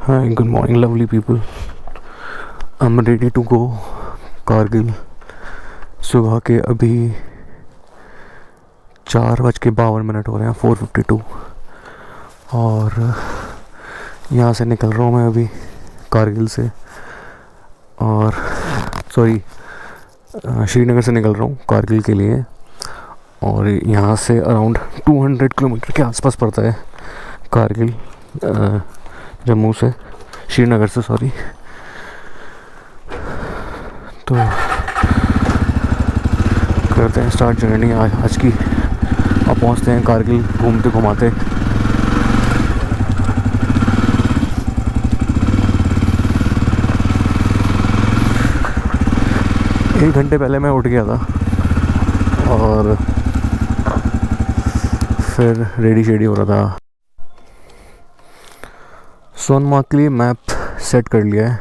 Hi, good morning, lovely people. I'm ready to go Kargil. सुबह के अभी 4:52 हो रहे हैं, 4:52। और यहाँ से निकल रहा हूँ मैं अभी कारगिल से, और श्रीनगर से निकल रहा हूँ कारगिल के लिए। और यहाँ से अराउंड 200 किलोमीटर के आसपास पड़ता है कारगिल, जम्मू से, श्रीनगर से सॉरी। तो करते हैं स्टार्ट जर्नी आज की। अब पहुँचते हैं कारगिल घूमते घुमाते। एक घंटे पहले मैं उठ गया था और फिर रेडी शेडी हो रहा था। सोनमार्ग के लिए मैप सेट कर लिया है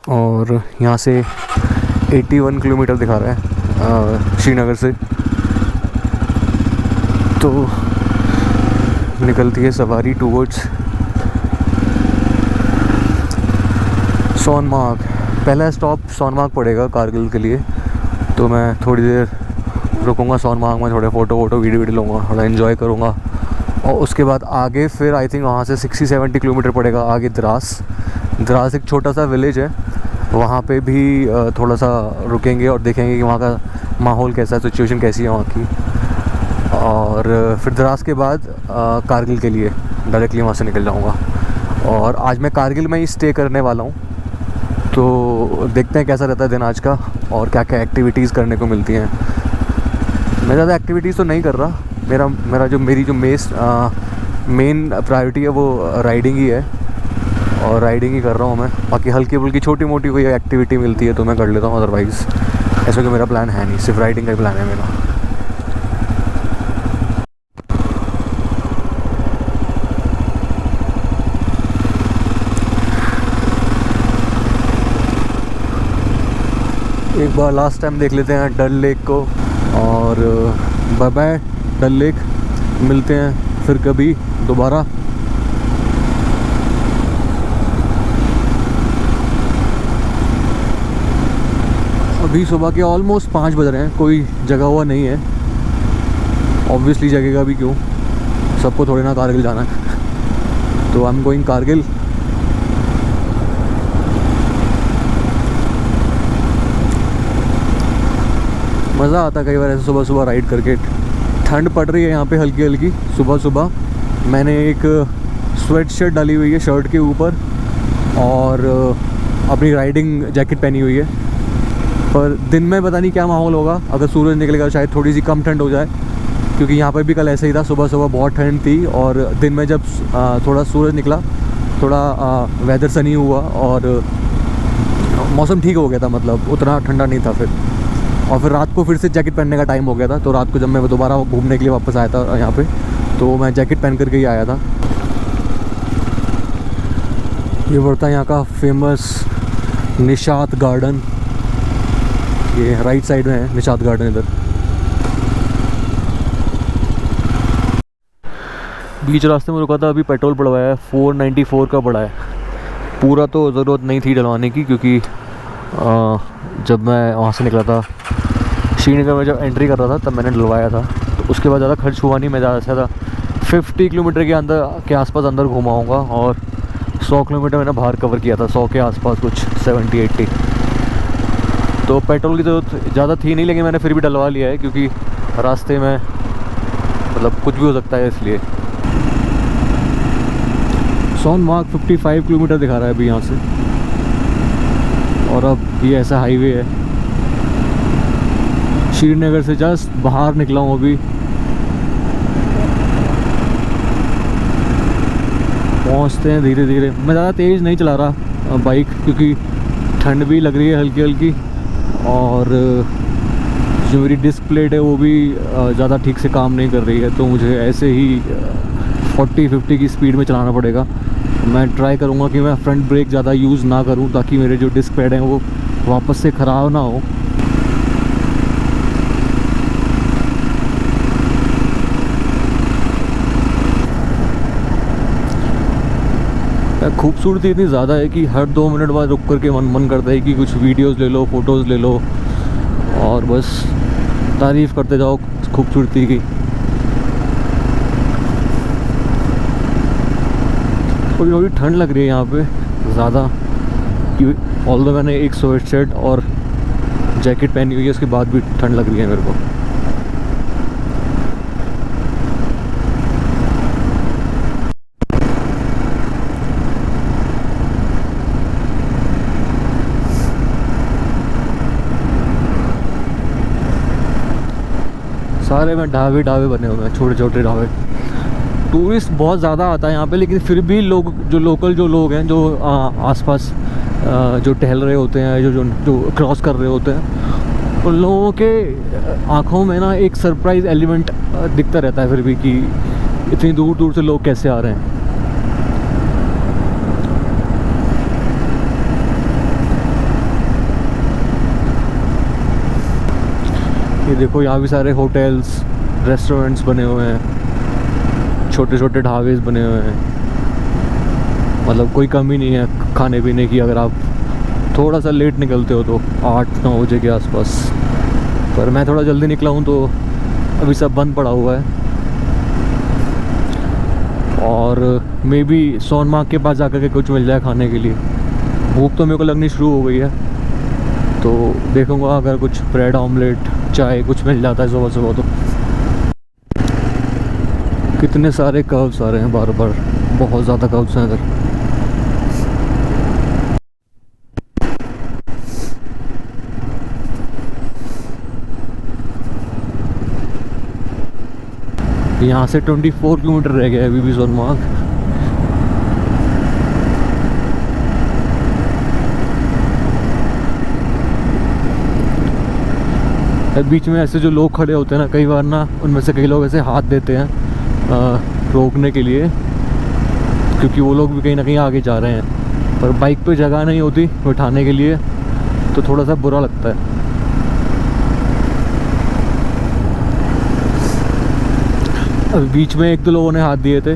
और यहाँ से 81 किलोमीटर दिखा रहा है श्रीनगर से। तो निकलती है सवारी टूवर्ड्स सोनमार्ग। पहला स्टॉप सोनमार्ग पड़ेगा कारगिल के लिए, तो मैं थोड़ी देर रुकूंगा सोनमार्ग में, थोड़े फ़ोटो वीडियो लूँगा, थोड़ा एंजॉय करूँगा। और उसके बाद आगे फिर आई थिंक वहाँ से 60-70 किलोमीटर पड़ेगा आगे द्रास एक छोटा सा विलेज है, वहाँ पे भी थोड़ा सा रुकेंगे और देखेंगे कि वहाँ का माहौल कैसा है, सिचुएशन कैसी है वहाँ की। और फिर द्रास के बाद कारगिल के लिए डायरेक्टली वहाँ से निकल जाऊँगा। और आज मैं कारगिल में ही स्टे करने वाला हूँ, तो देखते हैं कैसा रहता है दिन आज का और क्या क्या एक्टिविटीज़ करने को मिलती हैं। मैं ज़्यादा एक्टिविटीज़ तो नहीं कर रहा, मेरी जो मेन प्रायोरिटी है वो राइडिंग ही है, और राइडिंग ही कर रहा हूँ मैं। बाकी हल्की फुल्की छोटी मोटी कोई एक्टिविटी मिलती है तो मैं कर लेता हूँ, अदरवाइज़ ऐसा कोई मेरा प्लान है नहीं, सिर्फ राइडिंग का ही प्लान है मेरा। एक बार लास्ट टाइम देख लेते हैं डल लेक को, और बाय बाय डल लेक, मिलते हैं फिर कभी दोबारा। अभी सुबह के ऑलमोस्ट 5 बज रहे हैं, कोई जगा हुआ नहीं है। ऑब्वियसली जगेगा भी क्यों, सबको थोड़ी ना कारगिल जाना है। तो आई एम गोइंग कारगिल। मज़ा आता है कई बार ऐसे सुबह सुबह राइड करके। ठंड पड़ रही है यहाँ पे हल्की हल्की सुबह सुबह। मैंने एक स्वेट शर्ट डाली हुई है शर्ट के ऊपर और अपनी राइडिंग जैकेट पहनी हुई है। पर दिन में पता नहीं क्या माहौल होगा, अगर सूरज निकलेगा शायद थोड़ी सी कम ठंड हो जाए, क्योंकि यहाँ पे भी कल ऐसे ही था, सुबह सुबह बहुत ठंड थी और दिन में जब थोड़ा सूरज निकला, थोड़ा वेदर सनी हुआ और मौसम ठीक हो गया था, मतलब उतना ठंडा नहीं था फिर। और फिर रात को फिर से जैकेट पहनने का टाइम हो गया था, तो रात को जब मैं दोबारा घूमने के लिए वापस आया था यहाँ पे, तो मैं जैकेट पहन करके ही आया था। ये पड़ता है यहाँ का फेमस निशात गार्डन, ये राइट साइड में है निशात गार्डन इधर। बीच रास्ते में रुका था, अभी पेट्रोल पड़वाया है, 494 का पड़ा है। पूरा तो ज़रूरत नहीं थी डलवाने की, क्योंकि जब मैं वहाँ से निकला था श्रीनगर में, जब एंट्री कर रहा था तब मैंने डलवाया था, तो उसके बाद ज़्यादा खर्च हुआ नहीं। मैं ज़्यादा से ज़्यादा 50 किलोमीटर के आसपास अंदर घुमाऊँगा, और 100 किलोमीटर मैंने बाहर कवर किया था, 100 के आसपास कुछ 70-80। तो पेट्रोल की ज़रूरत ज़्यादा थी नहीं, लेकिन मैंने फिर भी डलवा लिया है, क्योंकि रास्ते में मतलब कुछ भी हो सकता है इसलिए। सोनमार्ग 55 किलोमीटर दिखा रहा है अभी यहाँ से, और अब ये ऐसा हाईवे है। श्रीनगर से जस्ट बाहर निकला हूँ अभी, पहुँचते हैं धीरे धीरे। मैं ज़्यादा तेज़ नहीं चला रहा बाइक, क्योंकि ठंड भी लग रही है हल्की हल्की, और जो मेरी डिस्क प्लेट है वो भी ज़्यादा ठीक से काम नहीं कर रही है, तो मुझे ऐसे ही 40-50 की स्पीड में चलाना पड़ेगा। मैं ट्राई करूँगा कि मैं फ्रंट ब्रेक ज़्यादा यूज़ ना करूँ, ताकि मेरे जो डिस्क पैड हैं वो वापस से ख़राब ना हो। खूबसूरती इतनी ज़्यादा है कि हर 2 मिनट बाद रुक करके मन करता है कि कुछ वीडियोस ले लो, फ़ोटोज़ ले लो और बस तारीफ़ करते जाओ खूबसूरती की। थोड़ी थोड़ी ठंड लग रही है यहाँ पे ज़्यादा, कि ऑल्दो मैंने एक स्वेट शर्ट और जैकेट पहनी हुई है, उसके बाद भी ठंड लग रही है मेरे को। सारे में ढाबे बने हुए हैं, छोटे छोटे ढाबे। टूरिस्ट बहुत ज़्यादा आता है यहाँ पे, लेकिन फिर भी लोग जो लोकल जो लोग हैं, जो आसपास जो टहल रहे होते हैं, जो क्रॉस कर रहे होते हैं, उन लोगों के आँखों में ना एक सरप्राइज एलिमेंट दिखता रहता है फिर भी, कि इतनी दूर दूर से लोग कैसे आ रहे हैं। ये देखो यहाँ भी सारे होटल्स, रेस्टोरेंट्स बने हुए हैं, छोटे छोटे ढाबे बने हुए हैं। मतलब कोई कमी नहीं है खाने पीने की, अगर आप थोड़ा सा लेट निकलते हो तो 8-9 बजे के आसपास। पर मैं थोड़ा जल्दी निकला हूँ तो अभी सब बंद पड़ा हुआ है। और मे बी सोनमार्ग के पास जाकर के कुछ मिल जाए खाने के लिए। भूख तो मेरे को लगनी शुरू हो गई है, तो देखूँगा अगर कुछ ब्रेड ऑमलेट, चाय कुछ मिल जाता है सुबह सुबह तो। कितने सारे कर्व्स आ रहे हैं बार बार, बहुत ज़्यादा कर्व्स हैं इधर। यहाँ से 24 किलोमीटर रह गया है अभी भी सोनमार्ग। बीच में ऐसे जो लोग खड़े होते हैं ना, कई बार ना उनमें से कई लोग ऐसे हाथ देते हैं रोकने के लिए, क्योंकि वो लोग भी कहीं ना कहीं आगे जा रहे हैं। पर बाइक पे जगह नहीं होती बैठाने के लिए, तो थोड़ा सा बुरा लगता है। अभी बीच में एक दो लोगों ने हाथ दिए थे,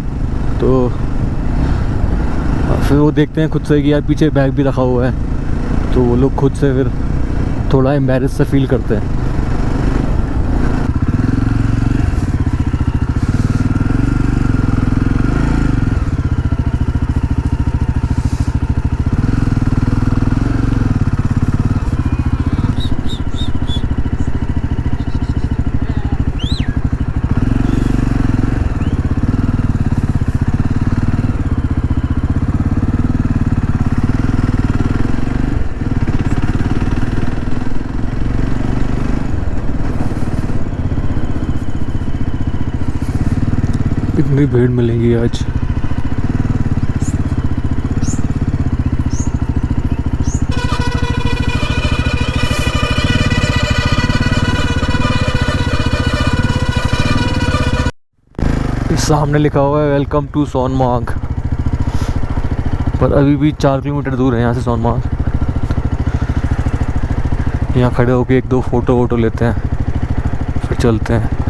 तो फिर वो देखते हैं खुद से कि यार पीछे बैग भी रखा हुआ है, तो वो लोग खुद से फिर थोड़ा एम्बैरेस से फील करते हैं। कितनी भीड़ मिलेगी आज। इस सामने लिखा हुआ है वेलकम टू सोनमार्ग, पर अभी भी 4 किलोमीटर दूर है यहाँ से सोनमार्ग। यहाँ खड़े होके एक दो फोटो वोटो लेते हैं, फिर चलते हैं।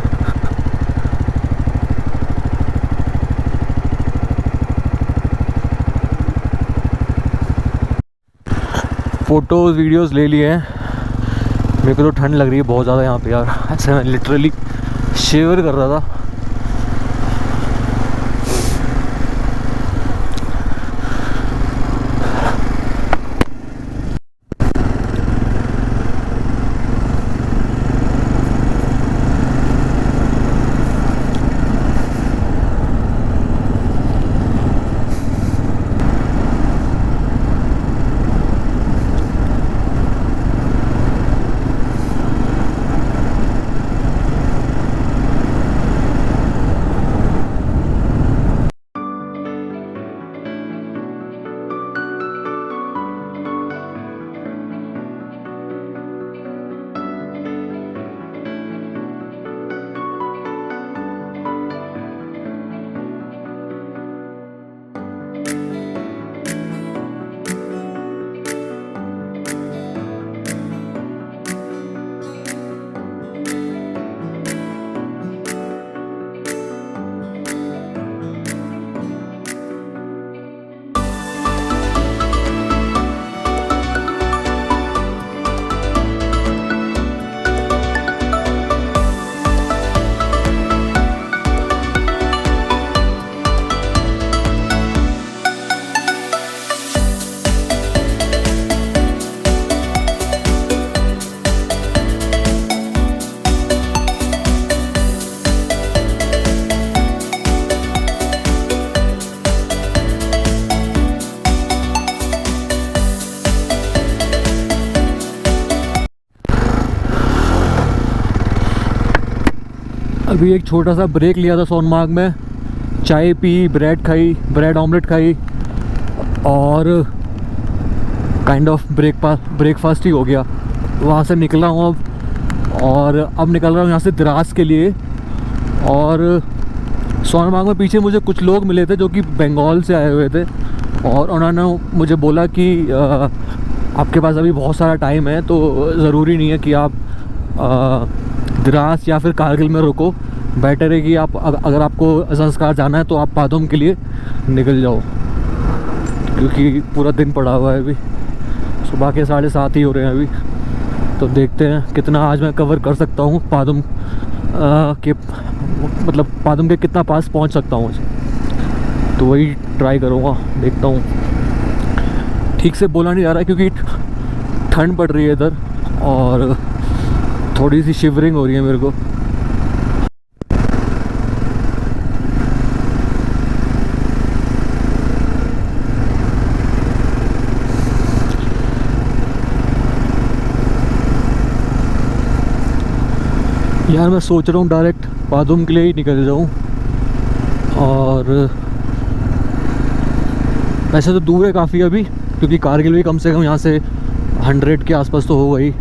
फ़ोटोज़ वीडियोस ले लिए हैं। मेरे को तो ठंड लग रही है बहुत ज़्यादा यहाँ पे यार, ऐसे मैं लिटरली शिवर कर रहा था। अभी एक छोटा सा ब्रेक लिया था सोनमार्ग में, चाय पी, ब्रेड ऑमलेट खाई और काइंड ऑफ ब्रेकफास्ट ही हो गया। वहाँ से निकला हूँ अब, और अब निकल रहा हूँ यहाँ से द्रास के लिए। और सोनमार्ग में पीछे मुझे कुछ लोग मिले थे जो कि बंगाल से आए हुए थे, और उन्होंने मुझे बोला कि आपके पास अभी बहुत सारा टाइम है, तो ज़रूरी नहीं है कि आप द्रास या फिर कारगिल में रुको। बेटर है कि आप अगर आपको संस्कार जाना है तो आप पादुम के लिए निकल जाओ, क्योंकि पूरा दिन पड़ा हुआ है। अभी सुबह के 7:30 ही हो रहे हैं अभी, तो देखते हैं कितना आज मैं कवर कर सकता हूँ पादुम के, मतलब पादुम के कितना पास पहुँच सकता हूँ, तो वही ट्राई करूँगा। देखता हूँ, ठीक से बोला नहीं जा रहा क्योंकि ठंड पड़ रही है इधर और थोड़ी सी शिवरिंग हो रही है मेरे को। यार मैं सोच रहा हूँ डायरेक्ट पादुम के लिए ही निकल जाऊँ, और वैसे तो दूर है काफ़ी अभी, क्योंकि कारगिल भी कम से कम यहाँ से 100 के आसपास तो होगा ही,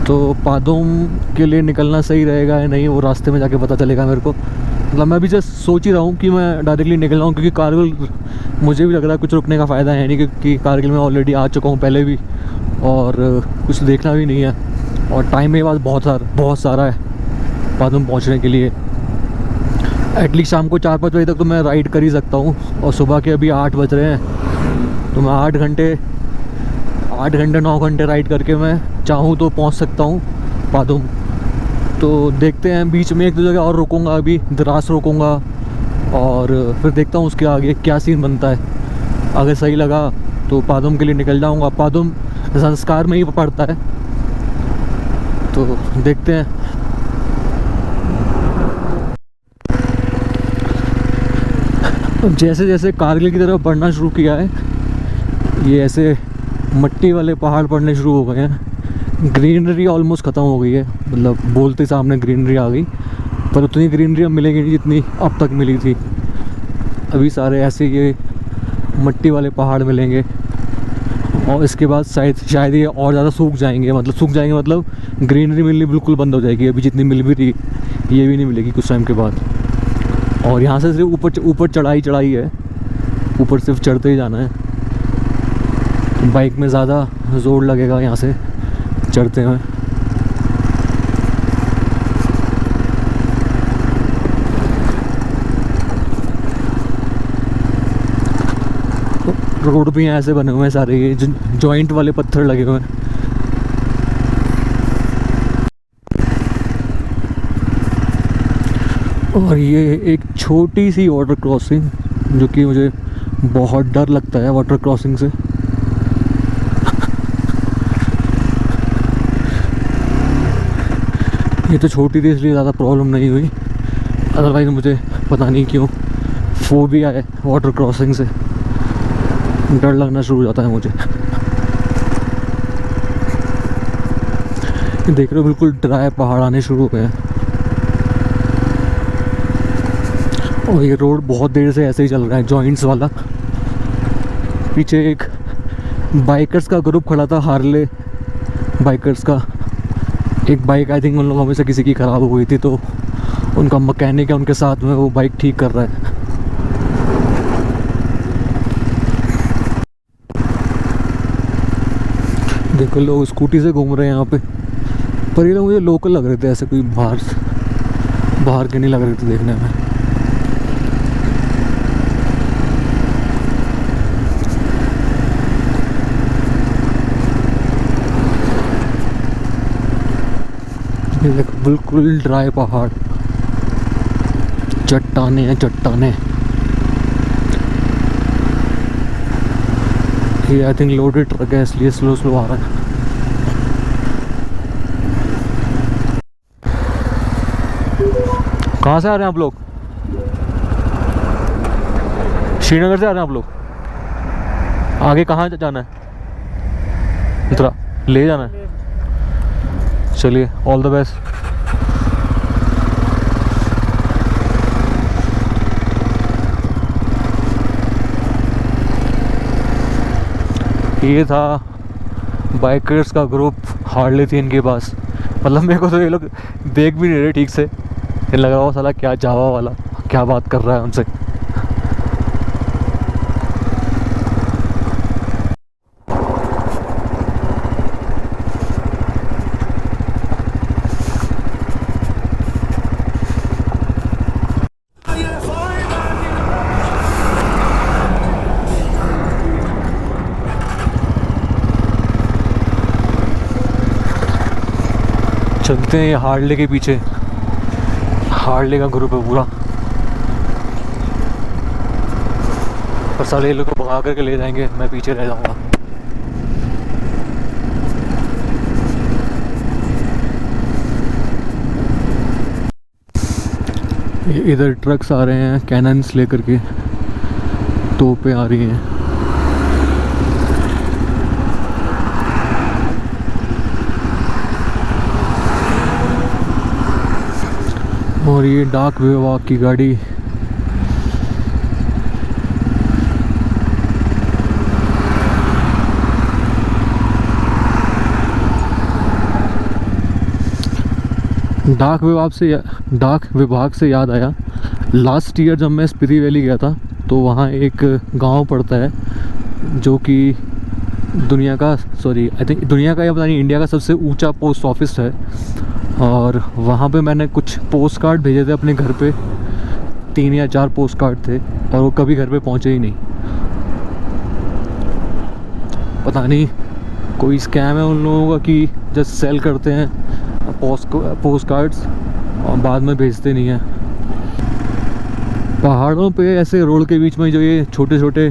तो पादुम के लिए निकलना सही रहेगा या नहीं वो रास्ते में जाके पता चलेगा मेरे को। मतलब मैं अभी जस्ट सोच ही रहा हूँ कि मैं डायरेक्टली निकल रहा हूँ, क्योंकि कारगिल मुझे भी लग रहा है कुछ रुकने का फ़ायदा है नहीं, क्योंकि कारगिल में ऑलरेडी आ चुका हूँ पहले भी, और कुछ देखना भी नहीं है, और टाइम मेरे पास बहुत सारा है पादुम पहुँचने के लिए। एटलीस्ट शाम को 4-5 बजे तक तो मैं राइड कर ही सकता हूँ, और सुबह के अभी 8 बज रहे हैं, तो मैं 8 घंटे 9 घंटे राइड करके मैं चाहूँ तो पहुँच सकता हूँ पादुम। तो देखते हैं, बीच में एक दो जगह और रुकूंगा, अभी द्रास रुकूंगा, और फिर देखता हूँ उसके आगे क्या सीन बनता है। अगर सही लगा तो पादुम के लिए निकल जाऊँगा। पादुम संस्कार में ही पड़ता है, तो देखते हैं। जैसे जैसे कारगिल की तरफ बढ़ना शुरू किया है, ये ऐसे मट्टी वाले पहाड़ पड़ने शुरू हो गए हैं। ग्रीनरी ऑलमोस्ट ख़त्म हो गई है, मतलब बोलते सामने ग्रीनरी आ गई, पर उतनी ग्रीनरी अब मिलेगी नहीं जितनी अब तक मिली थी। अभी सारे ऐसे ये मट्टी वाले पहाड़ मिलेंगे, और इसके बाद शायद ये और ज़्यादा सूख जाएंगे, मतलब ग्रीनरी मिलनी बिल्कुल बंद हो जाएगी। अभी जितनी मिल भी रही ये भी नहीं मिलेगी कुछ टाइम के बाद। और यहाँ से सिर्फ ऊपर चढ़ाई है, ऊपर सिर्फ चढ़ते ही जाना है। बाइक में ज़्यादा ज़ोर लगेगा यहाँ से चढ़ते हैं। रोड भी यहाँ ऐसे बने हुए हैं सारे, ये जॉइंट वाले पत्थर लगे हुए हैं। और ये एक छोटी सी वाटर क्रॉसिंग, जो कि मुझे बहुत डर लगता है वाटर क्रॉसिंग से। ये तो छोटी थी इसलिए ज़्यादा प्रॉब्लम नहीं हुई, अदरवाइज मुझे पता नहीं क्यों फोबिया है वाटर क्रॉसिंग से, डर लगना शुरू हो जाता है मुझे। देख रहे हो बिल्कुल ड्राई पहाड़ आने शुरू हो गए हैं, और ये रोड बहुत देर से ऐसे ही चल रहा है जॉइंट्स वाला। पीछे एक बाइकर्स का ग्रुप खड़ा था, हार्ले बाइकर्स का। एक बाइक आई थिंक उन लोगों में से किसी की ख़राब हो गई थी, तो उनका मैकेनिक है उनके साथ में, वो बाइक ठीक कर रहा है। देखो लोग स्कूटी से घूम रहे हैं यहाँ पे, पर ये लोग मुझे लोकल लग रहे थे, ऐसे कोई बाहर के नहीं लग रहे थे देखने में। ये देखो बिल्कुल ड्राई पहाड़, चट्टाने हैं चट्टाने। ये आई थिंक लोडेड ट्रक है इसलिए स्लो आ रहा है। कहाँ से आ रहे हैं आप लोग? श्रीनगर से आ रहे हैं आप लोग? आगे कहाँ जाना है? इतना ले जाना है? चलिए ऑल द बेस्ट। ये था बाइकर्स का ग्रुप, हार्ले थी इनके पास। मतलब मेरे को तो ये लोग देख भी नहीं रहे ठीक से, ये लग रहा हो साला क्या जावा वाला क्या बात कर रहा है उनसे। चलते हैं ये हार्ले के पीछे, हार्ले का ग्रुप है पूरा। पर साले ये लोग को भगा करके ले जाएंगे, मैं पीछे रह जाऊंगा। इधर ट्रक्स आ रहे हैं कैनन्स लेकर के, तोपें आ रही हैं। और ये डाक विभाग की गाड़ी। डाक विभाग से याद आया, लास्ट ईयर जब मैं स्पीति वैली गया था तो वहाँ एक गांव पड़ता है जो कि दुनिया का, सॉरी आई थिंक दुनिया का या पता नहीं इंडिया का सबसे ऊंचा पोस्ट ऑफिस है। और वहाँ पे मैंने कुछ पोस्ट कार्ड भेजे थे अपने घर पे, 3 या 4 पोस्ट कार्ड थे और वो कभी घर पे पहुँचे ही नहीं। पता नहीं कोई स्कैम है उन लोगों का कि जस्ट सेल करते हैं पोस्ट कार्ड्स और बाद में भेजते नहीं हैं। पहाड़ों पे ऐसे रोड के बीच में जो ये छोटे छोटे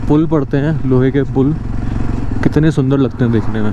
पुल पड़ते हैं, लोहे के पुल, कितने सुंदर लगते हैं देखने में।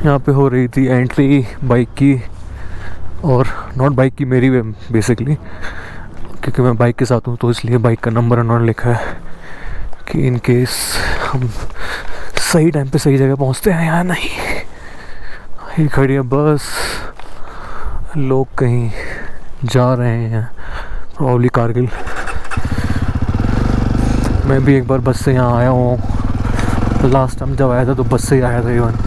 यहाँ पे हो रही थी एंट्री बाइक की, और नॉट बाइक की, मेरी बेसिकली, क्योंकि मैं बाइक के साथ हूँ तो इसलिए बाइक का नंबर उन्होंने लिखा है कि इन केस हम सही टाइम पे सही जगह पहुँचते हैं या नहीं। ये खड़ी है बस, लोग कहीं जा रहे हैं, प्रॉब्ली कारगिल। मैं भी एक बार बस से यहाँ आया हूँ, लास्ट टाइम जब आया था तो बस से ही आया था इवन।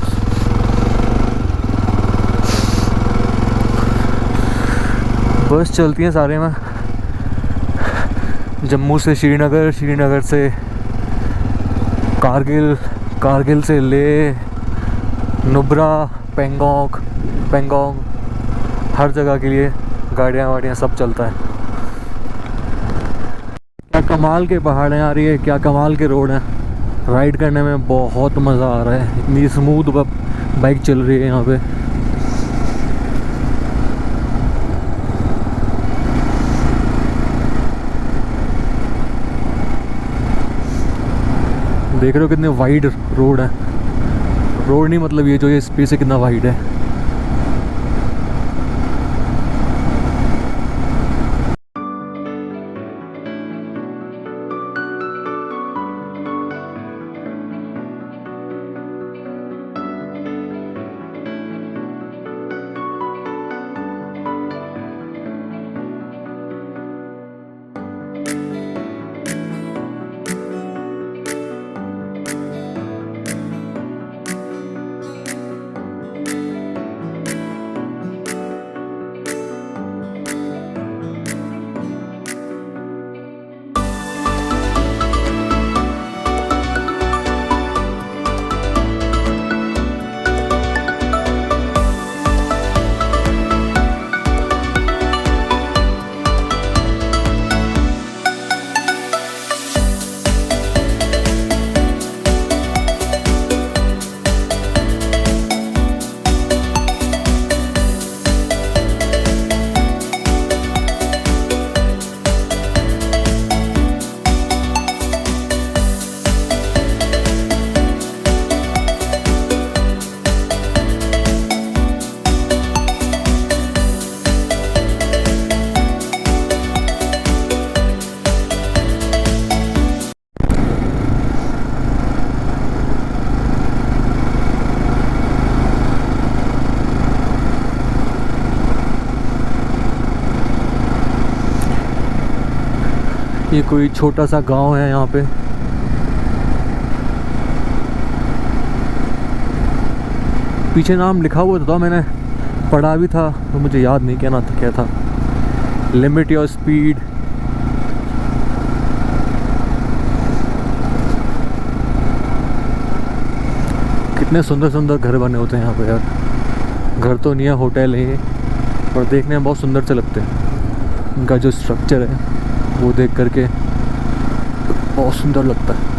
बस चलती हैं सारे में, जम्मू से श्रीनगर, श्रीनगर से कारगिल, कारगिल से ले, नुब्रा, पेंगोंग, पेंगोंग, हर जगह के लिए गाड़ियाँ वाड़ियाँ सब चलता है। क्या कमाल के पहाड़ हैं यार, ये क्या कमाल के रोड हैं, राइड करने में बहुत मज़ा आ रहा है। इतनी स्मूथ बाइक चल रही है यहाँ पे। देख रहे हो कितने वाइड रोड है, रोड नहीं मतलब ये जो ये स्पेस है कितना वाइड है। ये कोई छोटा सा गांव है यहाँ पे। पीछे नाम लिखा हुआ था, मैंने पढ़ा भी था तो मुझे याद नहीं क्या ना था, क्या था, लिमिट योर स्पीड। कितने सुंदर सुंदर घर बने होते हैं यहाँ पे यार। घर तो नहीं है, होटल है, और देखने में बहुत सुंदर से लगते हैं। उनका जो स्ट्रक्चर है वो देख करके बहुत सुंदर लगता है।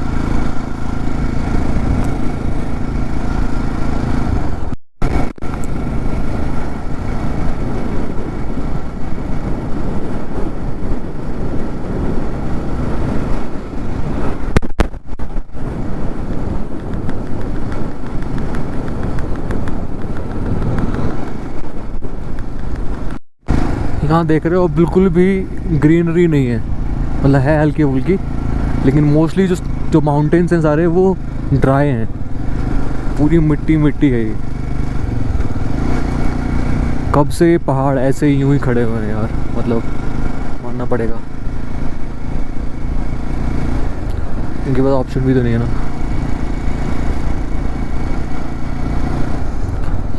यहाँ देख रहे हो बिल्कुल भी ग्रीनरी नहीं है, मतलब है हल्की फुल्की, लेकिन मोस्टली जो माउंटेन्स हैं सारे वो ड्राई हैं, पूरी मिट्टी मिट्टी है ये। कब से पहाड़ ऐसे ही यूं ही खड़े हुए हैं यार, मतलब मानना पड़ेगा, इनके पास ऑप्शन भी तो नहीं है ना।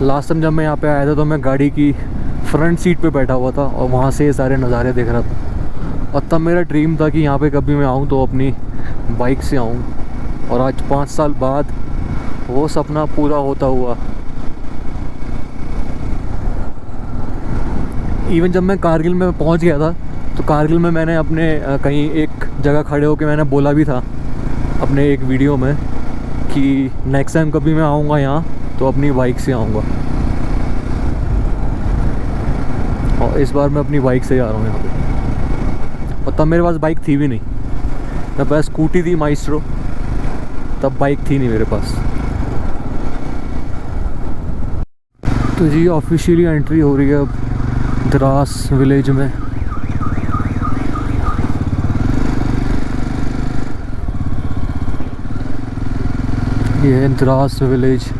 लास्ट टाइम जब मैं यहाँ पे आया था तो मैं गाड़ी की फ्रंट सीट पे बैठा हुआ था और वहाँ से ये सारे नज़ारे देख रहा था, और तब मेरा ड्रीम था कि यहाँ पे कभी मैं आऊँ तो अपनी बाइक से आऊँ, और आज 5 साल बाद वो सपना पूरा होता हुआ। इवन जब मैं कारगिल में पहुँच गया था तो कारगिल में मैंने अपने कहीं एक जगह खड़े होकर मैंने बोला भी था अपने एक वीडियो में कि नेक्स्ट टाइम कभी मैं आऊँगा यहाँ तो अपनी बाइक से आऊँगा, और इस बार मैं अपनी बाइक से ही आ रहा हूँ यहाँ पे। और तब मेरे पास बाइक थी भी नहीं, मेरे पास स्कूटी थी माइस्ट्रो, तब बाइक थी नहीं मेरे पास। तो जी ऑफिशियली एंट्री हो रही है अब द्रास विलेज में। ये है द्रास विलेज।